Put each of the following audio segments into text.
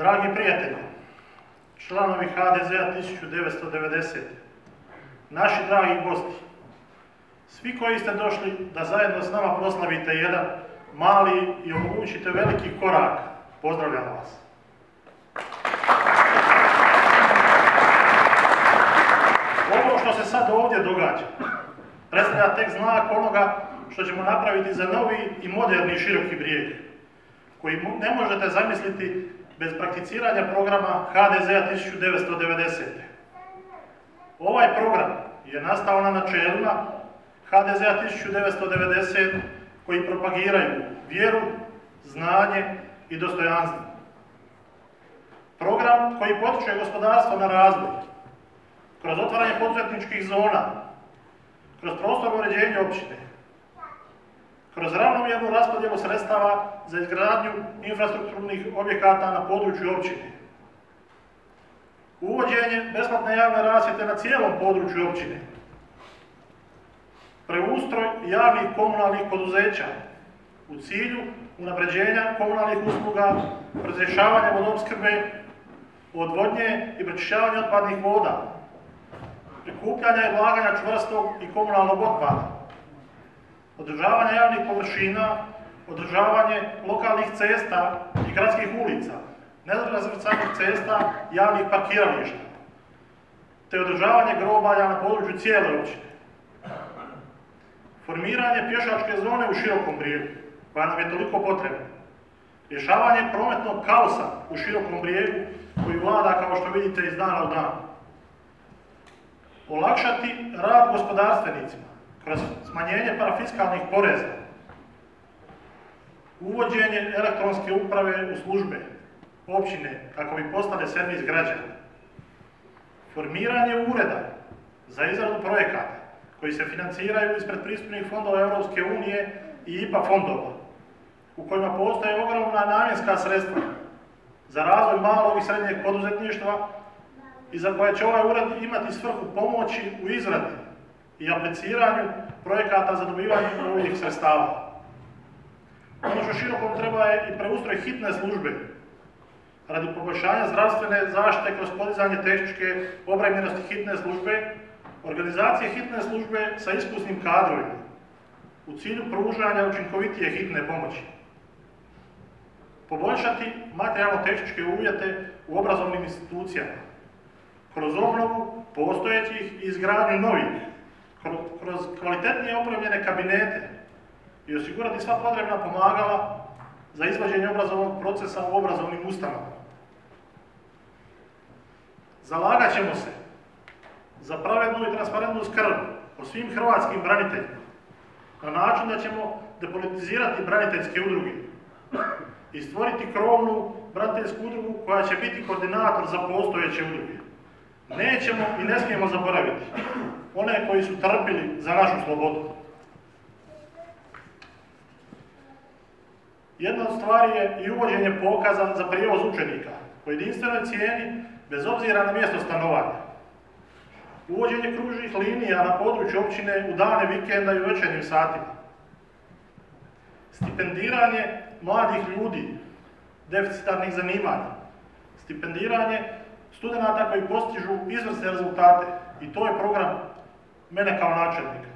Dragi prijatelji, članovi HDZ-a 1990. Naši dragi gosti, svi koji ste došli da zajedno s nama proslavite jedan mali i omogućite veliki korak, pozdravljam vas. Ovo što se sad ovdje događa predstavlja tek znak onoga što ćemo napraviti za novi i moderni Široki Brijeg, koji ne možete zamisliti bez prakticiranja programa HDZ-a 1990. Ovaj program je nastao na načelima HDZ-a 1990 koji propagiraju vjeru, znanje i dostojanstvo. Program koji potiče gospodarstvo na razvoj, kroz otvaranje poduzetničkih zona, kroz prostorno uređenje općine, kroz ravnomjernu raspodjelu sredstava za izgradnju infrastrukturnih objekata na području općine, uvođenje besplatne javne rasvjete na cijelom području općine, preustroj javnih komunalnih poduzeća u cilju unapređenja komunalnih usluga, razrješavanja vodoopskrbe, odvodnje i pročišćavanja otpadnih voda, prikupljanja i odlaganja čvrstog i komunalnog otpada, održavanje javnih površina, održavanje lokalnih cesta i gradskih ulica, nerazvrstanih cesta, javnih parkirališta, te održavanje grobalja na području cijele općine. Formiranje pješačke zone u Širokom Brijegu, koja nam je toliko potrebna. Rješavanje prometnog kaosa u Širokom Brijegu, koji vlada, kao što vidite, iz dana u dan. Olakšati rad gospodarstvenicima kroz smanjenje parafiskalnih poreza, uvođenje elektronske uprave u službe općine kako bi postale servis građana, formiranje ureda za izradu projekata koji se financiraju iz pretpristupnih fondova Europske unije i IPA fondova, u kojima postoje ogromna namjenska sredstva za razvoj malog i srednjeg poduzetništva i za koje će ovaj ured imati svrhu pomoći u izradi i apliciranju projekata za dobivanje ovih sredstava. Ono što Širokom treba je i preustroj hitne službe radi poboljšanja zdravstvene zaštite kroz podizanje tehničke opremljenosti hitne službe, organizacije hitne službe sa iskusnim kadrovima u cilju pružanja učinkovitije hitne pomoći. Poboljšati materijalno-tehničke uvjete u obrazovnim institucijama kroz obnovu postojećih i izgradnju novih, kroz kvalitetnije opremljene kabinete i osigurati sva potrebna pomagala za izvođenje obrazovnog procesa u obrazovnim ustanovama. Zalagat ćemo se za pravednu i transparentnu skrb o svim hrvatskim braniteljima na način da ćemo depolitizirati braniteljske udruge i stvoriti krovnu braniteljsku udrugu koja će biti koordinator za postojeće udruge. Nećemo i ne smijemo zaboraviti one koji su trpili za našu slobodu. Jedna od stvari je i uvođenje pokaza za prijevoz učenika po jedinstvenoj cijeni bez obzira na mjesto stanovanja. Uvođenje kružnih linija na području općine u dane vikenda i u večernjim satima. Stipendiranje mladih ljudi, deficitarnih zanimanja. Stipendiranje studenata koji postižu izvrsne rezultate i to je program mene kao načelnika.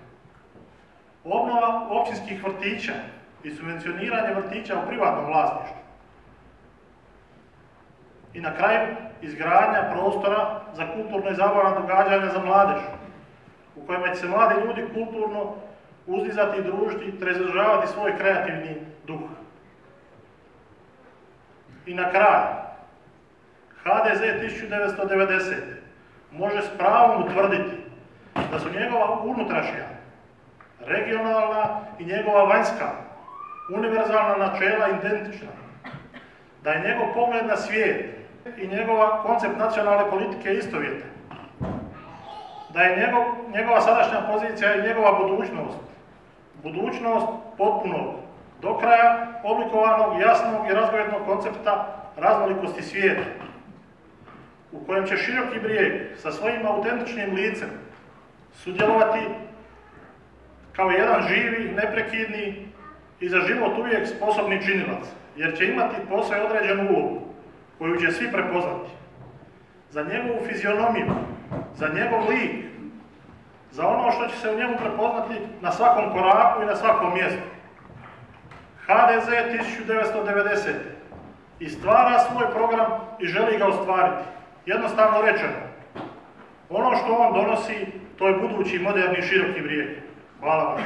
Obnova općinskih vrtića i subvencioniranje vrtića u privatnom vlasništvu. I na kraju izgradnja prostora za kulturno i zabavna događanja za mladež, u kojima će se mladi ljudi kulturno uzdizati i družiti te izražavati svoj kreativni duh. I na kraju, HDZ 1990 može s pravom utvrditi da su njegova unutrašnja, regionalna i njegova vanjska, univerzalna načela identična, da je njegov pogled na svijet i njegova koncept nacionalne politike istovjetan, da je njegova sadašnja pozicija i njegova budućnost potpunog, do kraja oblikovanog, jasnog i razgovetnog koncepta raznolikosti svijeta, u kojem će Široki Brijeg sa svojim autentičnim licem sudjelovati kao jedan živi, neprekidni i za život uvijek sposobni činilac, jer će imati posve određenu ulogu koju će svi prepoznati, za njegovu fizionomiju, za njegov lik, za ono što će se u njemu prepoznati na svakom koraku i na svakom mjestu. HDZ 1990. i stvara svoj program i želi ga ostvariti. Jednostavno rečeno, ono što on donosi, to je budući moderni široki brijeg. Hvala vam.